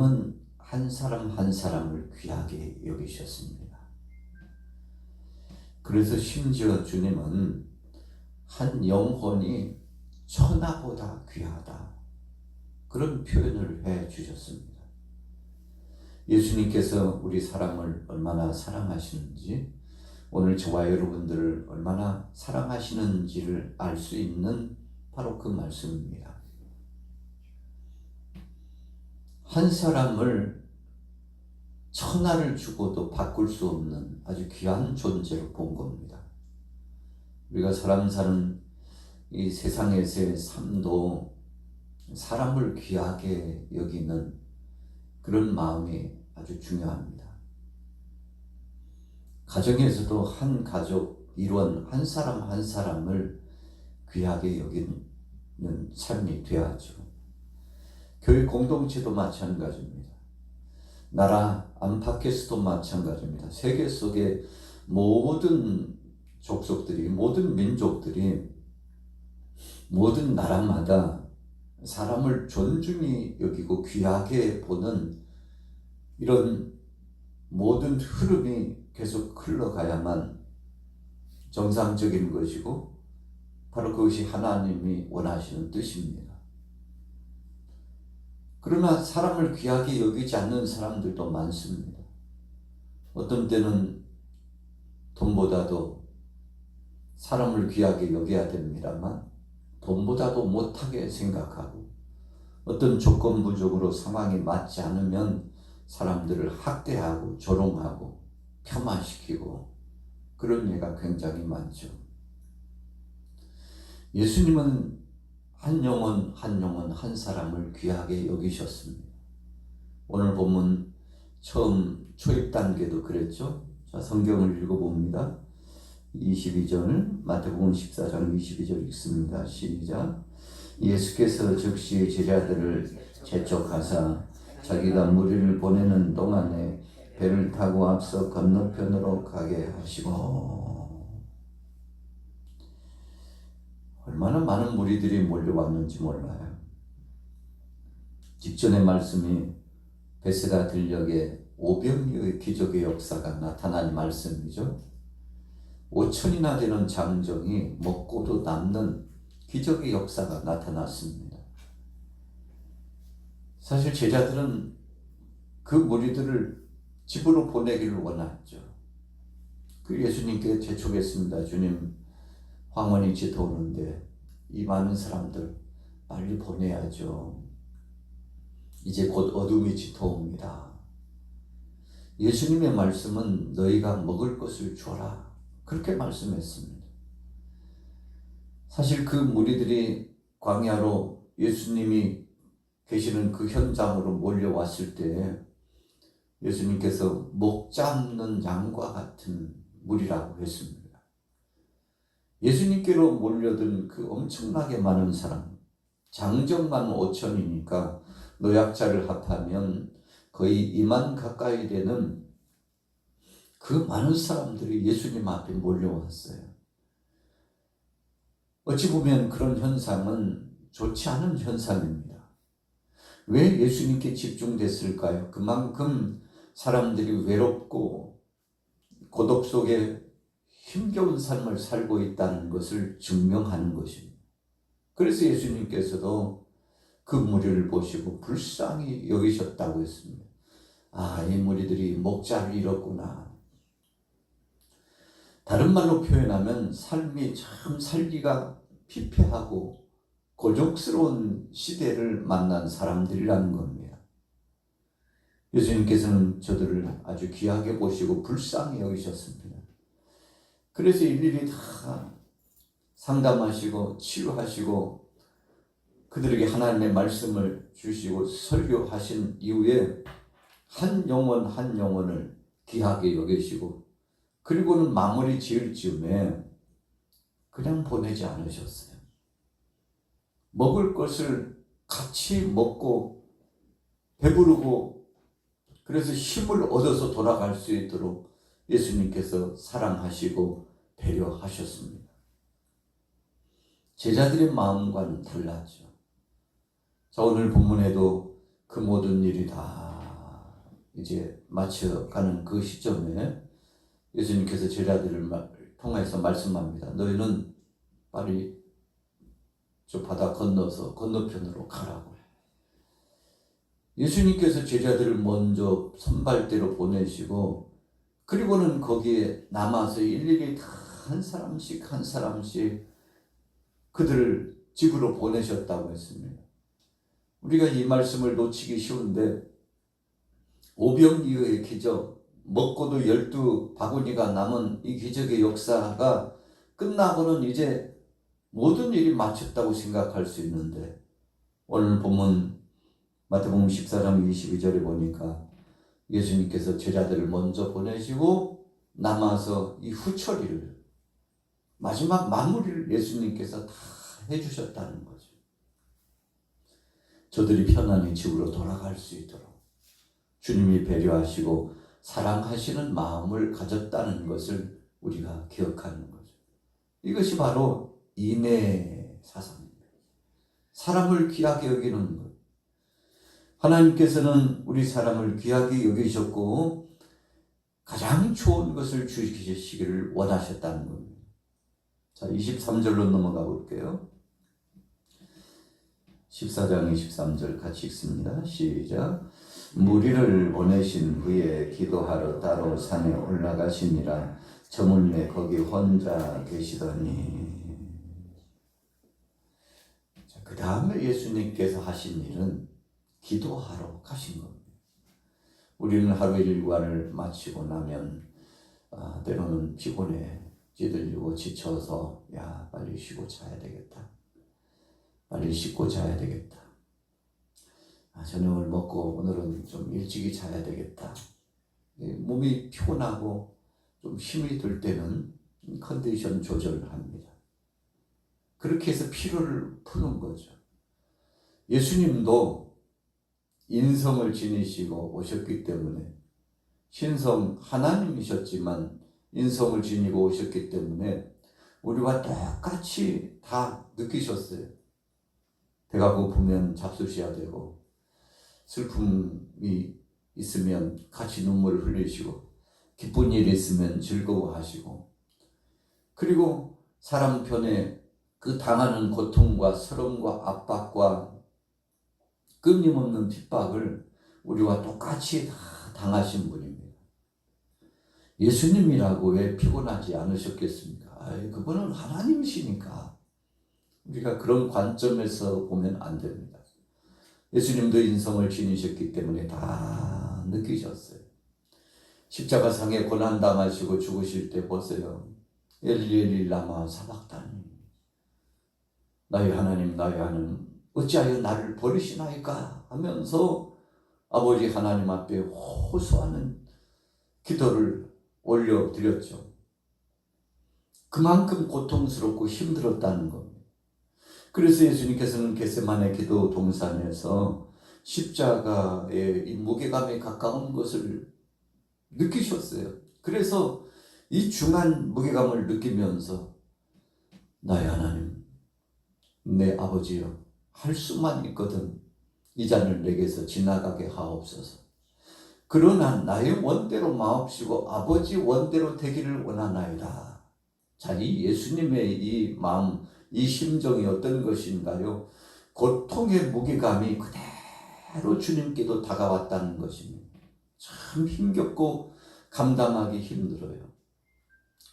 주님은 한 사람 한 사람을 귀하게 여기셨습니다. 그래서 심지어 주님은 한 영혼이 천하보다 귀하다, 그런 표현을 해 주셨습니다. 예수님께서 우리 사람을 얼마나 사랑하시는지, 오늘 저와 여러분들을 얼마나 사랑하시는지를 알 수 있는 바로 그 말씀입니다. 한 사람을 천하를 주고도 바꿀 수 없는 아주 귀한 존재로 본 겁니다. 우리가 사람 사는 이 세상에서의 삶도 사람을 귀하게 여기는 그런 마음이 아주 중요합니다. 가정에서도 한 가족 일원 한 사람 한 사람을 귀하게 여기는 삶이 되어야죠. 교회 공동체도 마찬가지입니다. 나라 안팎에서도 마찬가지입니다. 세계 속의 모든 족속들이, 모든 민족들이, 모든 나라마다 사람을 존중히 여기고 귀하게 보는 이런 모든 흐름이 계속 흘러가야만 정상적인 것이고, 바로 그것이 하나님이 원하시는 뜻입니다. 그러나 사람을 귀하게 여기지 않는 사람들도 많습니다. 어떤 때는 돈보다도 사람을 귀하게 여겨야 됩니다만 돈보다도 못하게 생각하고, 어떤 조건부적으로 상황이 맞지 않으면 사람들을 학대하고 조롱하고 폄하시키고, 그런 예가 굉장히 많죠. 예수님은 한 영혼 한 영혼 한 사람을 귀하게 여기셨습니다. 오늘 본문 처음 초입 단계도 그랬죠. 자, 성경을 읽어봅니다. 22절, 마태복음 14장 22절 읽습니다. 시작. 예수께서 즉시 제자들을 재촉하사 자기가 무리를 보내는 동안에 배를 타고 앞서 건너편으로 가게 하시고. 얼마나 많은 무리들이 몰려왔는지 몰라요. 직전의 말씀이 베세다 들녘에 오병이어의 기적의 역사가 나타난 말씀이죠. 5천이나 되는 장정이 먹고도 남는 기적의 역사가 나타났습니다. 사실 제자들은 그 무리들을 집으로 보내기를 원했죠. 그 예수님께 재촉했습니다. 주님, 황혼이 짙어오는데 이 많은 사람들 빨리 보내야죠. 이제 곧 어둠이 짙어옵니다. 예수님의 말씀은 너희가 먹을 것을 줘라, 그렇게 말씀했습니다. 사실 그 무리들이 광야로 예수님이 계시는 그 현장으로 몰려왔을 때 예수님께서 목 잡는 양과 같은 무리라고 했습니다. 예수님께로 몰려든 그 엄청나게 많은 사람, 장정만 5천이니까 노약자를 합하면 거의 2만 가까이 되는 그 많은 사람들이 예수님 앞에 몰려왔어요. 어찌 보면 그런 현상은 좋지 않은 현상입니다. 왜 예수님께 집중됐을까요? 그만큼 사람들이 외롭고 고독 속에 힘겨운 삶을 살고 있다는 것을 증명하는 것입니다. 그래서 예수님께서도 그 무리를 보시고 불쌍히 여기셨다고 했습니다. 아, 이 무리들이 목자를 잃었구나. 다른 말로 표현하면 삶이 참 살기가 피폐하고 고독스러운 시대를 만난 사람들이라는 겁니다. 예수님께서는 저들을 아주 귀하게 보시고 불쌍히 여기셨습니다. 그래서 일일이 다 상담하시고 치유하시고 그들에게 하나님의 말씀을 주시고 설교하신 이후에 한 영혼 한 영혼을 귀하게 여기시고, 그리고는 마무리 지을 즈음에 그냥 보내지 않으셨어요. 먹을 것을 같이 먹고 배부르고, 그래서 힘을 얻어서 돌아갈 수 있도록 예수님께서 사랑하시고 배려하셨습니다. 제자들의 마음과는 달랐죠. 자, 오늘 본문에도 그 모든 일이 다 이제 마쳐가는 그 시점에 예수님께서 제자들을 통해서 말씀합니다. 너희는 빨리 저 바다 건너서 건너편으로 가라고. 예수님께서 제자들을 먼저 선발대로 보내시고 그리고는 거기에 남아서 일일이 다 한 사람씩 한 사람씩 그들을 집으로 보내셨다고 했습니다. 우리가 이 말씀을 놓치기 쉬운데 오병이어의 기적, 먹고도 12바구니가 남은 이 기적의 역사가 끝나고는 이제 모든 일이 마쳤다고 생각할 수 있는데 오늘 본문 마태복음 14장 22절에 보니까 예수님께서 제자들을 먼저 보내시고 남아서 이 후처리를 마지막 마무리를 예수님께서 다 해주셨다는 거죠. 저들이 편안히 집으로 돌아갈 수 있도록 주님이 배려하시고 사랑하시는 마음을 가졌다는 것을 우리가 기억하는 거죠. 이것이 바로 인내 사상입니다. 사람을 귀하게 여기는 것. 하나님께서는 우리 사람을 귀하게 여기셨고 가장 좋은 것을 주시기를 원하셨다는 겁니다. 자, 23절로 넘어가 볼게요. 14장 23절 같이 읽습니다. 시작. 무리를 보내신 후에 기도하러 따로 산에 올라가시니라. 저물매 거기 혼자 계시더니. 자, 그 다음에 예수님께서 하신 일은 기도하러 가신 겁니다. 우리는 하루 일과를 마치고 나면 때로는 피곤해 찌들리고 지쳐서 야 빨리 쉬고 자야 되겠다. 빨리 씻고 자야 되겠다. 저녁을 먹고 오늘은 좀 일찍이 자야 되겠다. 몸이 피곤하고 좀 힘이 들 때는 컨디션 조절을 합니다. 그렇게 해서 피로를 푸는 거죠. 예수님도 인성을 지니시고 오셨기 때문에 신성 하나님이셨지만 인성을 지니고 오셨기 때문에 우리와 똑같이 다 느끼셨어요. 배가 고프면 잡수셔야 되고 슬픔이 있으면 같이 눈물을 흘리시고 기쁜 일이 있으면 즐거워하시고 그리고 사람 편에 그 당하는 고통과 서름과 압박과 끊임없는 핍박을 우리와 똑같이 다 당하신 분입니다. 예수님이라고 왜 피곤하지 않으셨겠습니까? 그분은 하나님이시니까 우리가 그런 관점에서 보면 안 됩니다. 예수님도 인성을 지니셨기 때문에 다 느끼셨어요. 십자가상에 고난당하시고 죽으실 때 보세요. 엘리 엘리 라마 사박다니 나의 하나님 나의 하나님 어찌하여 나를 버리시나이까 하면서 아버지 하나님 앞에 호소하는 기도를 올려드렸죠. 그만큼 고통스럽고 힘들었다는 겁니다. 그래서 예수님께서는 겟세마네 기도 동산에서 십자가의 이 무게감에 가까운 것을 느끼셨어요. 그래서 이 중한 무게감을 느끼면서 나의 하나님, 내 아버지여, 할 수만 있거든 이 잔을 내게서 지나가게 하옵소서. 그러나 나의 원대로 마옵시고 아버지 원대로 되기를 원하나이다. 자, 이 예수님의 이 마음, 이 심정이 어떤 것인가요? 고통의 무게감이 그대로 주님께도 다가왔다는 것입니다. 참 힘겹고 감당하기 힘들어요.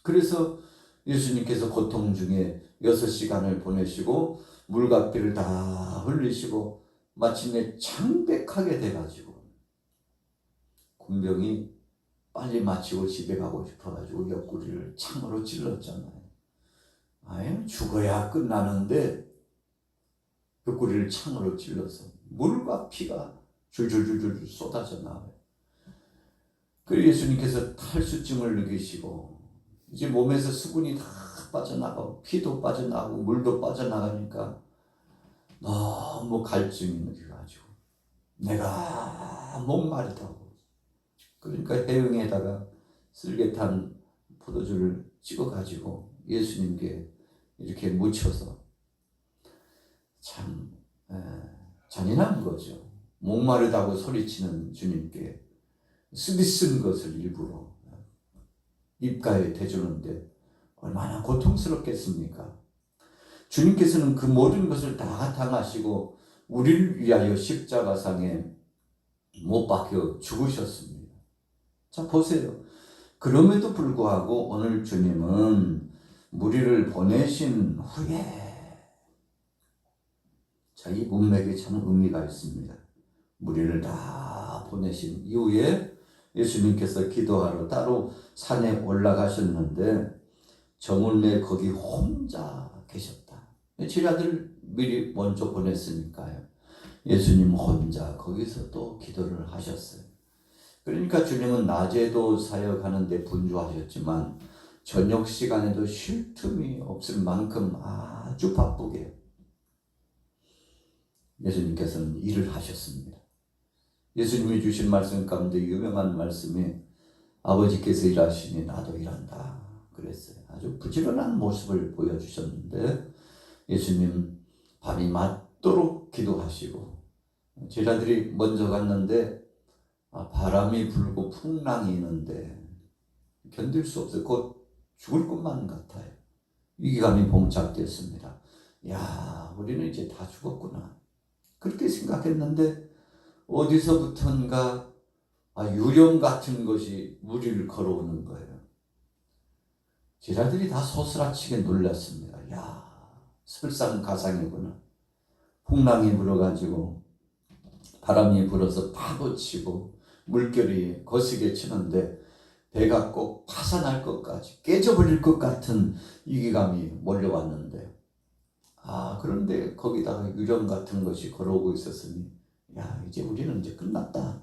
그래서 예수님께서 고통 중에 6시간을 보내시고 물과 피를 다 흘리시고 마침내 창백하게 돼가지고 군병이 빨리 마치고 집에 가고 싶어가지고 옆구리를 창으로 찔렀잖아요. 죽어야 끝나는데 옆구리를 창으로 찔러서 물과 피가 줄줄줄줄 쏟아져 나와요. 그리고 예수님께서 탈수증을 느끼시고 이제 몸에서 수분이 다 빠져나가고 피도 빠져나가고 물도 빠져나가니까 너무 갈증이 느껴가지고 내가 목마르다고 그러니까 해영에다가 쓸개탄 포도주를 찍어가지고 예수님께 이렇게 묻혀서 참 잔인한 거죠. 목마르다고 소리치는 주님께 쓰디 쓴 것을 일부러 입가에 대주는데 얼마나 고통스럽겠습니까? 주님께서는 그 모든 것을 다 당하시고 우리를 위하여 십자가상에 못 박혀 죽으셨습니다. 자, 보세요. 그럼에도 불구하고 오늘 주님은 무리를 보내신 후에, 자, 이 문맥에 참 의미가 있습니다. 무리를 다 보내신 이후에 예수님께서 기도하러 따로 산에 올라가셨는데 저물매 거기 혼자 계셨다. 제자들 미리 먼저 보냈으니까요. 예수님 혼자 거기서 또 기도를 하셨어요. 그러니까 주님은 낮에도 사역하는데 분주하셨지만 저녁 시간에도 쉴 틈이 없을 만큼 아주 바쁘게 예수님께서는 일을 하셨습니다. 예수님이 주신 말씀 가운데 유명한 말씀이 아버지께서 일하시니 나도 일한다 그랬어요. 아주 부지런한 모습을 보여주셨는데 예수님 밤이 맞도록 기도하시고 제자들이 먼저 갔는데 바람이 불고 풍랑이 있는데 견딜 수 없어요. 곧 죽을 것만 같아요. 위기감이 봉착됐습니다. 야, 우리는 이제 다 죽었구나. 그렇게 생각했는데 어디서부턴가 유령 같은 것이 무리를 걸어오는 거예요. 제자들이 다 소스라치게 놀랐습니다. 야, 설상가상이구나. 풍랑이 불어가지고 바람이 불어서 파도치고 물결이 거세게 치는데 배가 꼭 파산할 것까지 깨져버릴 것 같은 위기감이 몰려왔는데 그런데 거기다가 유령 같은 것이 걸어오고 있었으니 야, 이제 우리는 이제 끝났다.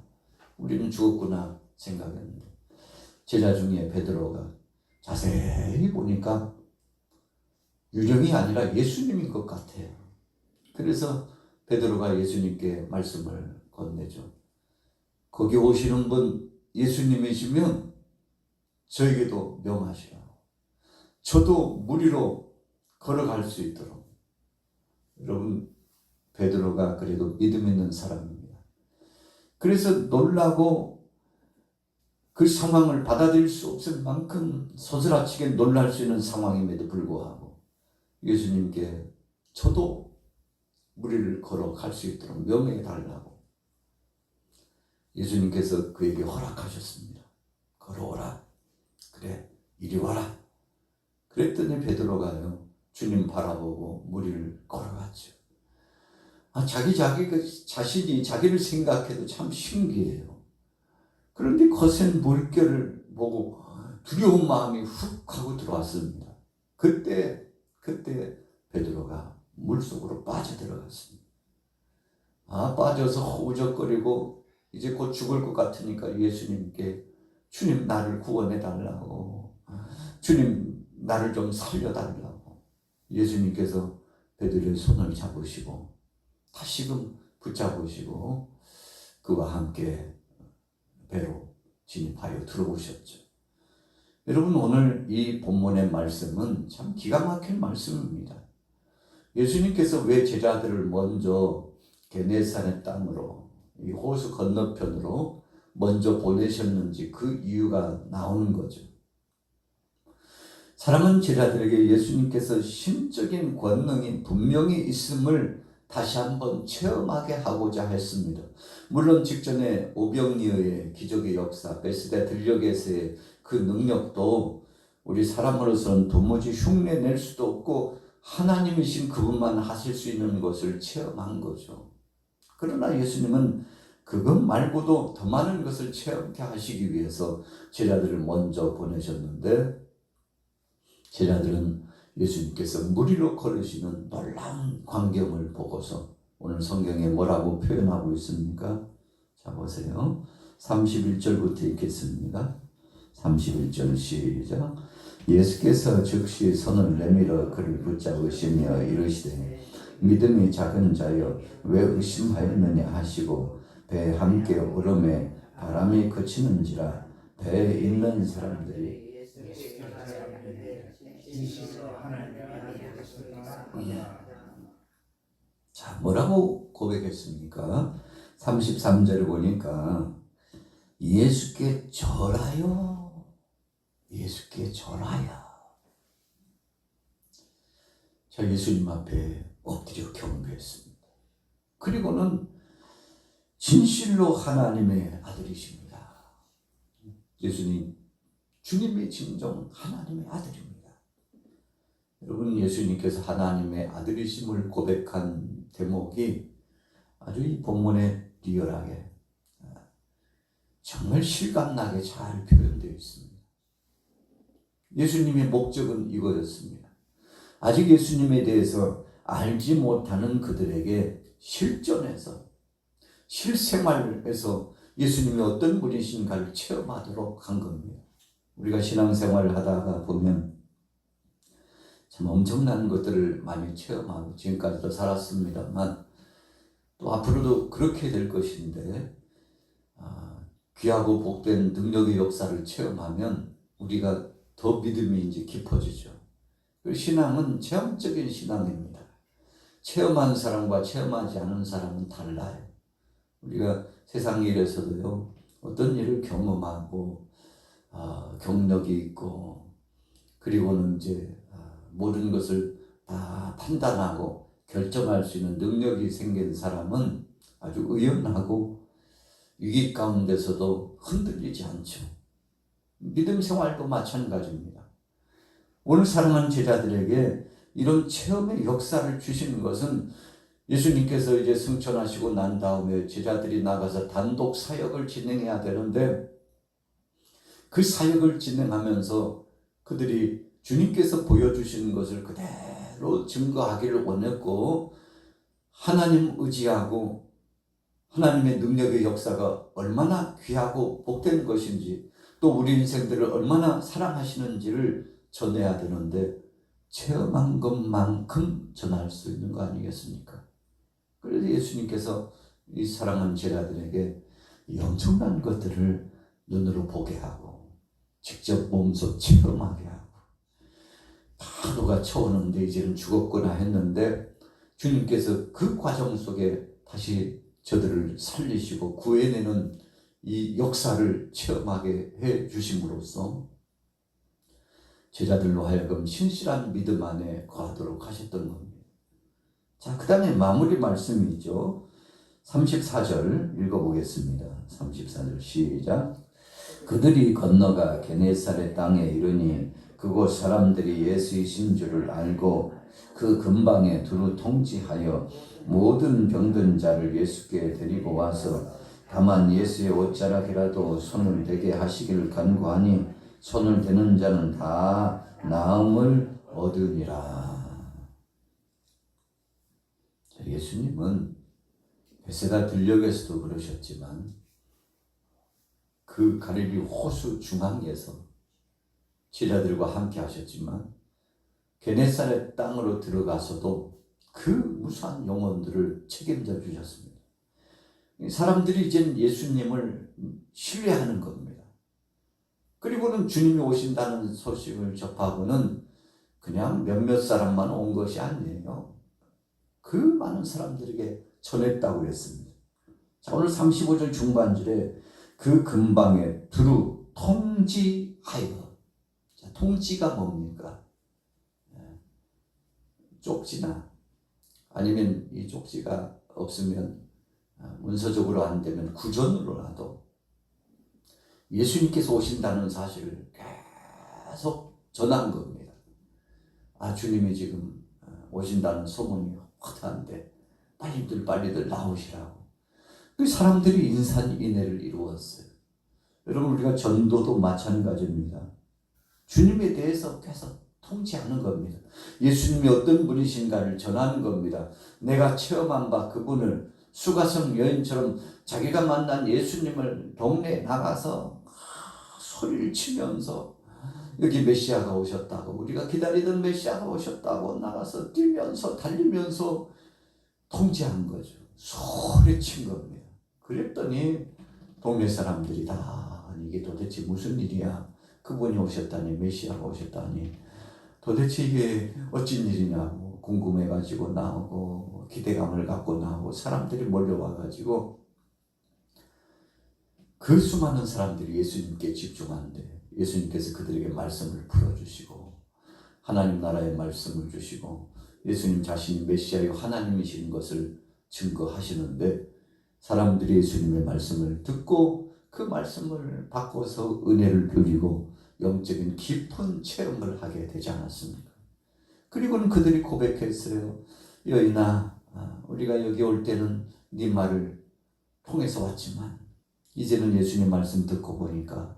우리는 죽었구나 생각했는데 제자 중에 베드로가 자세히 보니까 유령이 아니라 예수님인 것 같아요. 그래서 베드로가 예수님께 말씀을 건네죠. 거기 오시는 분 예수님이시면 저에게도 명하시라고. 저도 무리로 걸어갈 수 있도록. 여러분, 베드로가 그래도 믿음 있는 사람입니다. 그래서 놀라고 그 상황을 받아들일 수 없을 만큼 소스라치게 놀랄 수 있는 상황임에도 불구하고 예수님께 저도 무리를 걸어갈 수 있도록 명령해 달라고 예수님께서 그에게 허락하셨습니다. 걸어오라. 그래, 이리 와라. 그랬더니 베드로가요, 주님 바라보고 무리를 걸어갔죠. 자신이 자기를 생각해도 참 신기해요. 그런데 거센 물결을 보고 두려운 마음이 훅 하고 들어왔습니다. 그때 베드로가 물속으로 빠져들어갔습니다. 빠져서 허우적거리고 이제 곧 죽을 것 같으니까 예수님께 주님 나를 구원해 달라고, 주님 나를 좀 살려달라고. 예수님께서 베드로의 손을 잡으시고 다시금 붙잡으시고 그와 함께 배로 진입하여 들어오셨죠. 여러분, 오늘 이 본문의 말씀은 참 기가 막힌 말씀입니다. 예수님께서 왜 제자들을 먼저 게네사렛 땅으로, 이 호수 건너편으로 먼저 보내셨는지 그 이유가 나오는 거죠. 사랑하는 제자들에게 예수님께서 신적인 권능이 분명히 있음을 다시 한번 체험하게 하고자 했습니다. 물론 직전에 오병이어의 기적의 역사, 베스다 들녘에서의 그 능력도 우리 사람으로서는 도무지 흉내낼 수도 없고 하나님이신 그분만 하실 수 있는 것을 체험한 거죠. 그러나 예수님은 그것 말고도 더 많은 것을 체험케 하시기 위해서 제자들을 먼저 보내셨는데 제자들은 예수님께서 무리로 걸으시는 놀라운 광경을 보고서 오늘 성경에 뭐라고 표현하고 있습니까? 자, 보세요. 31절부터 읽겠습니다. 31절 시작. 예수께서 즉시 손을 내밀어 그를 붙잡으시며 이르시되 믿음이 작은 자여 왜 의심하였느냐 하시고 배에 함께 오름에 바람이 그치는지라 배에 있는 사람들이 자, 뭐라고 고백했습니까? 33절을 보니까 예수께 절하여, 예수께 절하여. 자, 예수님 앞에 엎드려 경배했습니다. 그리고는 진실로 하나님의 아들이십니다. 예수님, 주님의 진정 하나님의 아들입니다. 여러분, 예수님께서 하나님의 아들이심을 고백한 대목이 아주 이 본문에 리얼하게 정말 실감나게 잘 표현되어 있습니다. 예수님의 목적은 이거였습니다. 아직 예수님에 대해서 알지 못하는 그들에게 실전에서, 실생활에서 예수님이 어떤 분이신가를 체험하도록 한 겁니다. 우리가 신앙생활을 하다가 보면 참 엄청난 것들을 많이 체험하고 지금까지도 살았습니다만 또 앞으로도 그렇게 될 것인데, 귀하고 복된 능력의 역사를 체험하면 우리가 더 믿음이 이제 깊어지죠. 신앙은 체험적인 신앙입니다. 체험한 사람과 체험하지 않은 사람은 달라요. 우리가 세상 일에서도요, 어떤 일을 경험하고 경력이 있고, 그리고는 이제 모든 것을 다 판단하고 결정할 수 있는 능력이 생긴 사람은 아주 의연하고 위기 가운데서도 흔들리지 않죠. 믿음 생활도 마찬가지입니다. 오늘 사랑하는 제자들에게 이런 체험의 역사를 주시는 것은 예수님께서 이제 승천하시고 난 다음에 제자들이 나가서 단독 사역을 진행해야 되는데, 그 사역을 진행하면서 그들이 주님께서 보여주시는 것을 그대로 증거하기를 원했고, 하나님 의지하고 하나님의 능력의 역사가 얼마나 귀하고 복된 것인지, 또 우리 인생들을 얼마나 사랑하시는지를 전해야 되는데, 체험한 것만큼 전할 수 있는 거 아니겠습니까? 그래서 예수님께서 이 사랑하는 제자들에게 이 엄청난 것들을 눈으로 보게 하고 직접 몸소 체험하게 하고, 파도가 쳐오는데 이제는 죽었구나 했는데 주님께서 그 과정 속에 다시 저들을 살리시고 구해내는 이 역사를 체험하게 해 주심으로써 제자들로 하여금 신실한 믿음 안에 거하도록 하셨던 겁니다. 자, 그 다음에 마무리 말씀이죠. 34절 읽어보겠습니다. 34절 시작. 그들이 건너가 게네사렛 땅에 이르니 그곳 사람들이 예수이신 줄을 알고 그 근방에 두루 통치하여 모든 병든 자를 예수께 데리고 와서 다만 예수의 옷자락이라도 손을 대게 하시기를 간구하니 손을 대는 자는 다 나음을 얻으니라. 예수님은 베세다 들녘에서도 그러셨지만 그 갈릴리 호수 중앙에서 제자들과 함께 하셨지만 게네사렛 땅으로 들어가서도 그 무수한 영혼들을 책임져 주셨습니다. 사람들이 이제 예수님을 신뢰하는 겁니다. 그리고는 주님이 오신다는 소식을 접하고는 그냥 몇몇 사람만 온 것이 아니에요. 그 많은 사람들에게 전했다고 했습니다. 자, 오늘 35절 중반절에 그 근방에 두루 통지하여. 자, 통지가 뭡니까? 쪽지나 아니면 이 쪽지가 없으면 문서적으로 안 되면 구전으로라도 예수님께서 오신다는 사실을 계속 전한 겁니다. 주님이 지금 오신다는 소문이 확한데 빨리들 나오시라고. 그 사람들이 인산인해를 이루었어요. 여러분, 우리가 전도도 마찬가지입니다. 주님에 대해서 계속 통치하는 겁니다. 예수님이 어떤 분이신가를 전하는 겁니다. 내가 체험한 바 그분을, 수가성 여인처럼 자기가 만난 예수님을 동네에 나가서 소리를 치면서 여기 메시아가 오셨다고, 우리가 기다리던 메시아가 오셨다고 나가서 뛰면서 달리면서 통제한 거죠. 소리친 겁니다. 그랬더니 동네 사람들이 다 이게 도대체 무슨 일이야? 그분이 오셨다니, 메시아가 오셨다니 도대체 이게 어쩐 일이냐고 궁금해가지고 나오고 기대감을 갖고 나오고 사람들이 몰려와가지고 그 수많은 사람들이 예수님께 집중하는데 예수님께서 그들에게 말씀을 풀어주시고 하나님 나라의 말씀을 주시고 예수님 자신이 메시아요 하나님이신 것을 증거하시는데 사람들이 예수님의 말씀을 듣고 그 말씀을 바꿔서 은혜를 누리고 영적인 깊은 체험을 하게 되지 않았습니까? 그리고는 그들이 고백했어요. 여인아, 우리가 여기 올 때는 네 말을 통해서 왔지만 이제는 예수님 말씀 듣고 보니까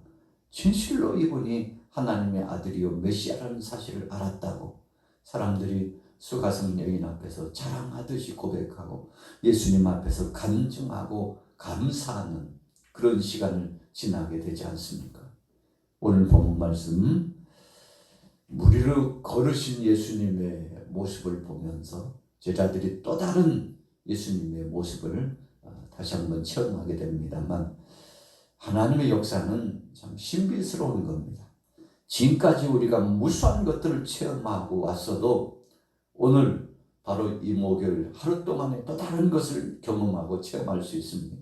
진실로 이분이 하나님의 아들이요 메시아라는 사실을 알았다고 사람들이 수가성 여인 앞에서 자랑하듯이 고백하고 예수님 앞에서 간증하고 감사하는 그런 시간을 지나게 되지 않습니까? 오늘 본문 말씀 무리로 걸으신 예수님의 모습을 보면서 제자들이 또 다른 예수님의 모습을 다시 한번 체험하게 됩니다만 하나님의 역사는 참 신비스러운 겁니다. 지금까지 우리가 무수한 것들을 체험하고 왔어도 오늘 바로 이 목요일 하루 동안에 또 다른 것을 경험하고 체험할 수 있습니다.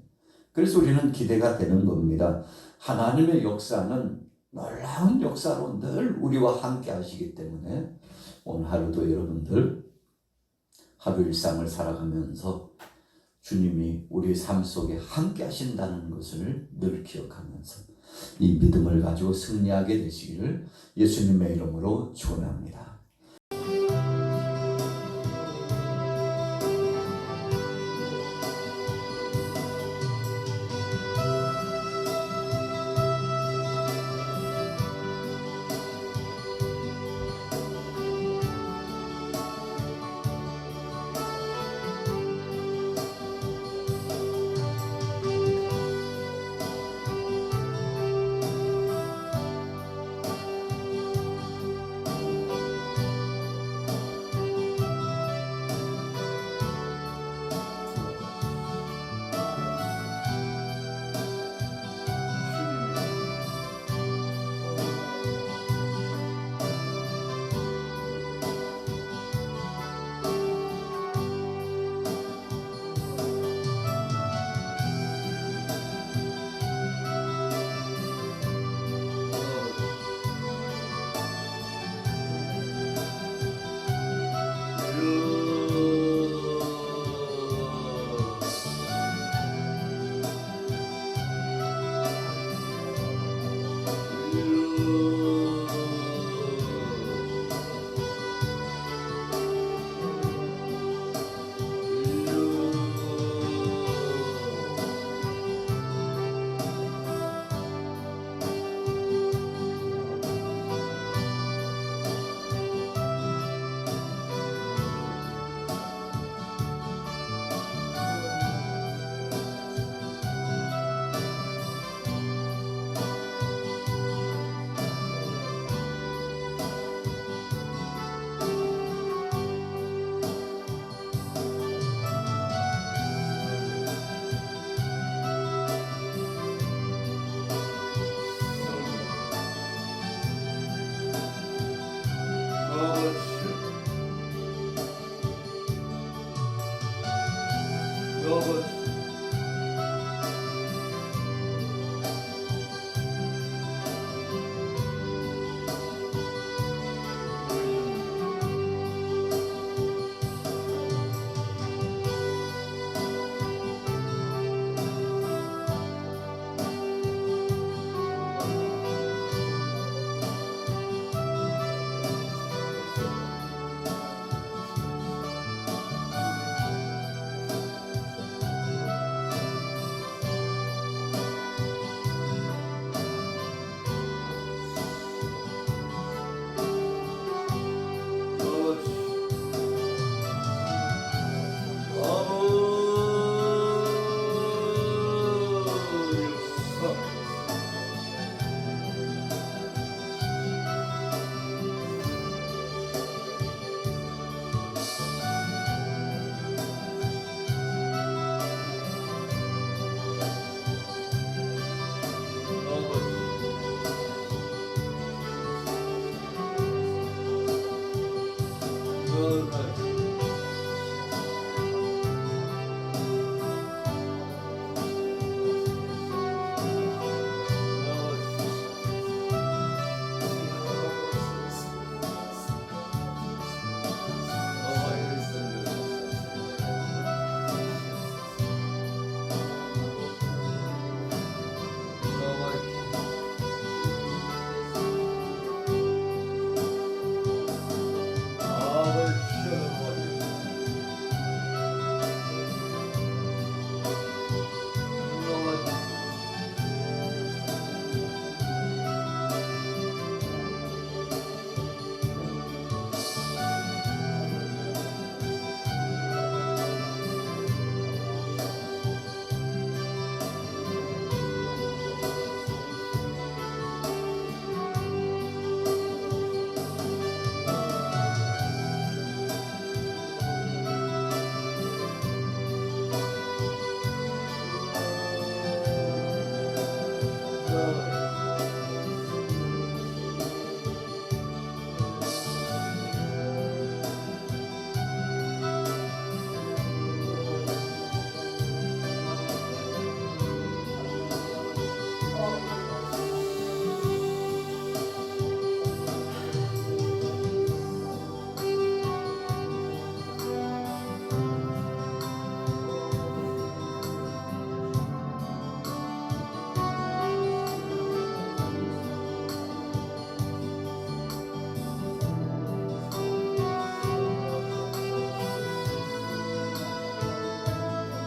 그래서 우리는 기대가 되는 겁니다. 하나님의 역사는 놀라운 역사로 늘 우리와 함께 하시기 때문에 오늘 하루도 여러분들 하루 일상을 살아가면서 주님이 우리 삶 속에 함께 하신다는 것을 늘 기억하면서 이 믿음을 가지고 승리하게 되시기를 예수님의 이름으로 축원합니다.